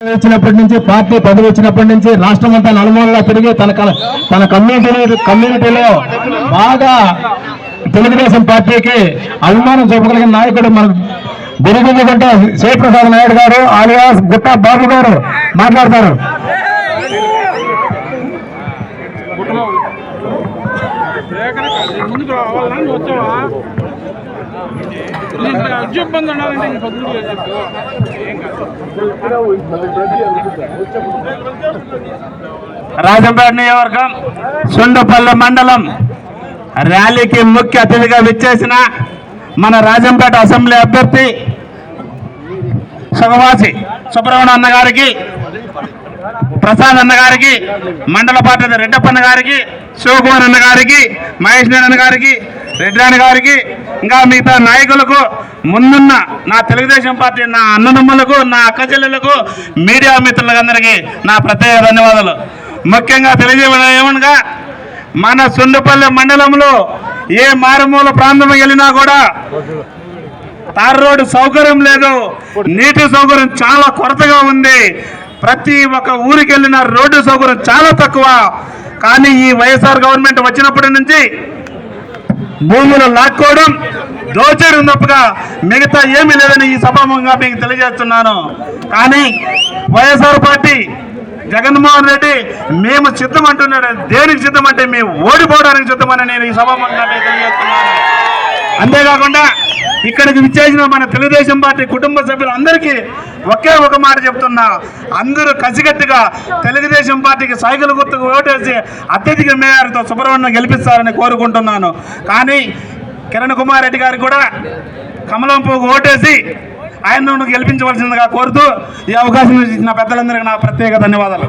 వచ్చినప్పటి నుంచి పార్టీ పదవి వచ్చినప్పటి నుంచి రాష్ట్రం అంతా నలుమూలలా తిరిగి తన కమ్యూనిటీలో బాగా తెలుగుదేశం పార్టీకి అభిమానం చూపగలిగిన నాయకుడు మన గిరిగుంట శివప్రసాద్ నాయుడు గారు ఆలియాస్ గుట్ట బాబు గారు మాట్లాడతారు. రాజంపేట నియోజకవర్గం సుండుపల్లి మండలం ర్యాలీకి ముఖ్య అతిథిగా విచ్చేసిన మన రాజంపేట అసెంబ్లీ అభ్యర్థి సుగవాసి సుబ్రహ్మణ్యం అన్న గారికి, ప్రసాద్ అన్న గారికి, మండల పార్టీ రెడ్డప్పన్న గారికి, శివకుమార్ అన్న గారికి, మహేష్ నారాయణ గారికి, రెడ్డి అన్న గారికి, ఇంకా మిగతా నాయకులకు, ముందున్న నా తెలుగుదేశం పార్టీ నా అన్నదమ్ములకు, నా అక్క చెల్లెలకు, మీడియా మిత్రులందరికీ నా ప్రత్యేక ధన్యవాదాలు. ముఖ్యంగా తెలియజేయమనగా మన సుండుపల్లి మండలంలో ఏ మారుమూల ప్రాంతం వెళ్ళినా కూడా తార్ రోడ్డు సౌకర్యం లేదు, నీటి సౌకర్యం చాలా కొరతగా ఉంది. ప్రతి ఒక్క ఊరికి వెళ్ళిన రోడ్డు సౌకర్యం చాలా తక్కువ. కానీ ఈ వైఎస్ఆర్ గవర్నమెంట్ వచ్చినప్పటి నుంచి భూములు లాక్కోవడం, దోచేయడం తప్పగా మిగతా ఏమీ లేదని ఈ సభాముఖంగా మీకు తెలియజేస్తున్నాను. కానీ వైఎస్ఆర్ పార్టీ జగన్మోహన్ రెడ్డి మేము సిద్ధం అంటున్నాడు. దేనికి సిద్ధం అంటే మేము ఓడిపోవడానికి సిద్ధమని నేను ఈ సభాముఖంగా మీకు తెలియజేస్తున్నాను. అంతేకాకుండా ఇక్కడికి విచ్చేసిన మన తెలుగుదేశం పార్టీ కుటుంబ సభ్యులందరికీ ఒకే ఒక మాట చెప్తున్నా, అందరూ కసిగట్టిగా తెలుగుదేశం పార్టీకి సైకిల్ గుర్తుకు ఓటేసి అత్యధిక మేయర్తో సుబ్రహ్మణ్యం గెలిపిస్తారని కోరుకుంటున్నాను. కానీ కిరణ్ కుమార్ రెడ్డి గారికి కూడా కమలం పువ్వు ఓటేసి ఆయనను గెలిపించవలసిందిగా కోరుతూ ఈ అవకాశం ఇచ్చిన పెద్దలందరికీ నా ప్రత్యేక ధన్యవాదాలు.